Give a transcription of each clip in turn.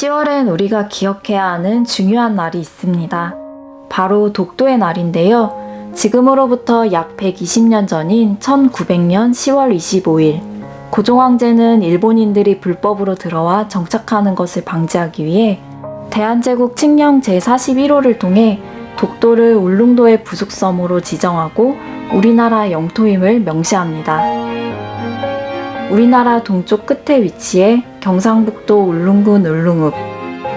10월엔 우리가 기억해야 하는 중요한 날이 있습니다. 바로 독도의 날인데요. 지금으로부터 약 120년 전인 1900년 10월 25일, 고종황제는 일본인들이 불법으로 들어와 정착하는 것을 방지하기 위해 대한제국 칙령 제41호를 통해 독도를 울릉도의 부속섬으로 지정하고 우리나라 영토임을 명시합니다. 우리나라 동쪽 끝에 위치해 경상북도 울릉군 울릉읍,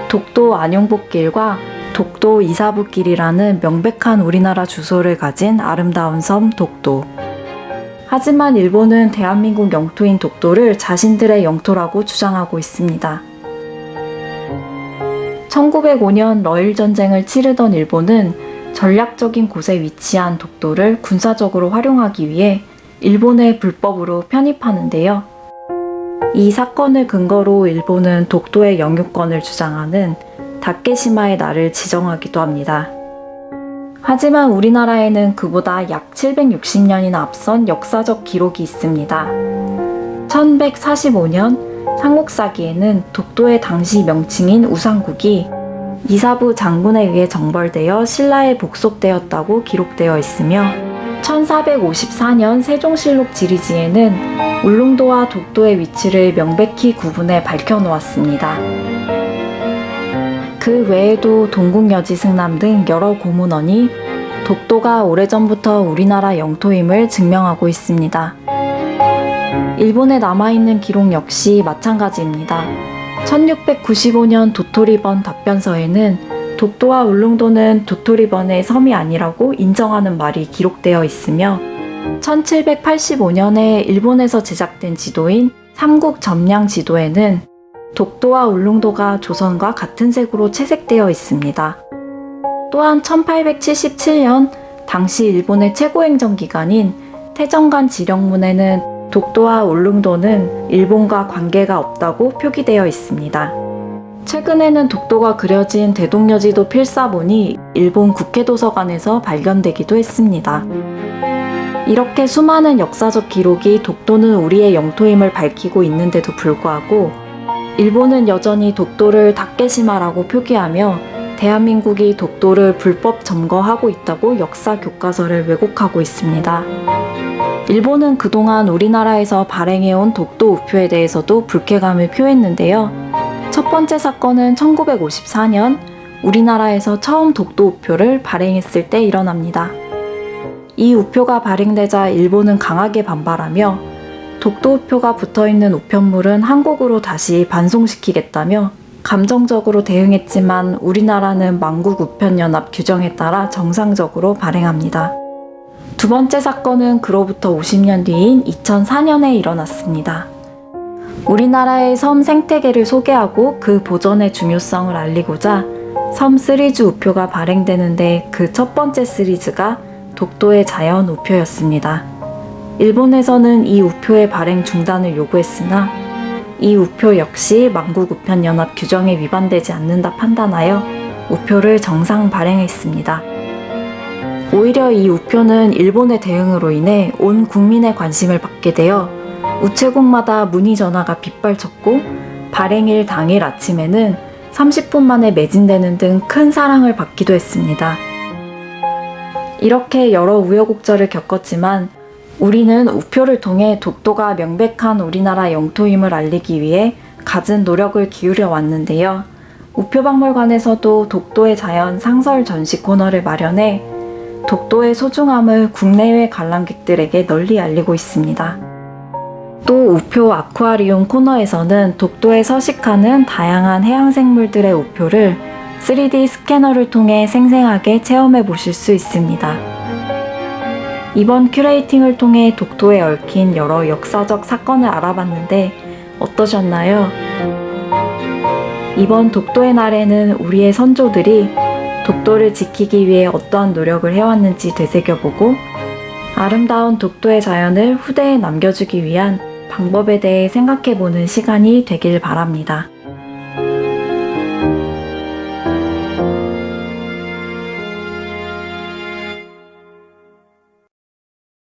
독도 안용복길과 독도 이사부길이라는 명백한 우리나라 주소를 가진 아름다운 섬 독도. 하지만 일본은 대한민국 영토인 독도를 자신들의 영토라고 주장하고 있습니다. 1905년 러일전쟁을 치르던 일본은 전략적인 곳에 위치한 독도를 군사적으로 활용하기 위해 일본에 불법으로 편입하는데요. 이 사건을 근거로 일본은 독도의 영유권을 주장하는 다케시마의 날을 지정하기도 합니다. 하지만 우리나라에는 그보다 약 760년이나 앞선 역사적 기록이 있습니다. 1145년 삼국사기에는 독도의 당시 명칭인 우상국이 이사부 장군에 의해 정벌되어 신라에 복속되었다고 기록되어 있으며 1454년 세종실록 지리지에는 울릉도와 독도의 위치를 명백히 구분해 밝혀놓았습니다. 그 외에도 동국여지 승남 등 여러 고문원이 독도가 오래전부터 우리나라 영토임을 증명하고 있습니다. 일본에 남아있는 기록 역시 마찬가지입니다. 1695년 도토리번 답변서에는 독도와 울릉도는 도토리번의 섬이 아니라고 인정하는 말이 기록되어 있으며 1785년에 일본에서 제작된 지도인 삼국점량 지도에는 독도와 울릉도가 조선과 같은 색으로 채색되어 있습니다. 또한 1877년 당시 일본의 최고행정기관인 태정관 지령문에는 독도와 울릉도는 일본과 관계가 없다고 표기되어 있습니다. 최근에는 독도가 그려진 대동여지도 필사본이 일본 국회도서관에서 발견되기도 했습니다. 이렇게 수많은 역사적 기록이 독도는 우리의 영토임을 밝히고 있는데도 불구하고 일본은 여전히 독도를 다케시마라고 표기하며 대한민국이 독도를 불법 점거하고 있다고 역사 교과서를 왜곡하고 있습니다. 일본은 그동안 우리나라에서 발행해온 독도 우표에 대해서도 불쾌감을 표했는데요. 첫 번째 사건은 1954년 우리나라에서 처음 독도 우표를 발행했을 때 일어납니다. 이 우표가 발행되자 일본은 강하게 반발하며 독도 우표가 붙어있는 우편물은 한국으로 다시 반송시키겠다며 감정적으로 대응했지만 우리나라는 만국우편연합 규정에 따라 정상적으로 발행합니다. 두 번째 사건은 그로부터 50년 뒤인 2004년에 일어났습니다. 우리나라의 섬 생태계를 소개하고 그 보존의 중요성을 알리고자 섬 시리즈 우표가 발행되는데 그 첫 번째 시리즈가 독도의 자연 우표였습니다. 일본에서는 이 우표의 발행 중단을 요구했으나 이 우표 역시 만국우편연합 규정에 위반되지 않는다 판단하여 우표를 정상 발행했습니다. 오히려 이 우표는 일본의 대응으로 인해 온 국민의 관심을 받게 되어 우체국마다 문의 전화가 빗발쳤고 발행일 당일 아침에는 30분 만에 매진되는 등 큰 사랑을 받기도 했습니다. 이렇게 여러 우여곡절을 겪었지만 우리는 우표를 통해 독도가 명백한 우리나라 영토임을 알리기 위해 갖은 노력을 기울여 왔는데요. 우표박물관에서도 독도의 자연 상설 전시 코너를 마련해 독도의 소중함을 국내외 관람객들에게 널리 알리고 있습니다. 또 우표 아쿠아리움 코너에서는 독도에 서식하는 다양한 해양생물들의 우표를 3D 스캐너를 통해 생생하게 체험해 보실 수 있습니다. 이번 큐레이팅을 통해 독도에 얽힌 여러 역사적 사건을 알아봤는데 어떠셨나요? 이번 독도의 날에는 우리의 선조들이 독도를 지키기 위해 어떠한 노력을 해왔는지 되새겨보고 아름다운 독도의 자연을 후대에 남겨주기 위한 방법에 대해 생각해보는 시간이 되길 바랍니다.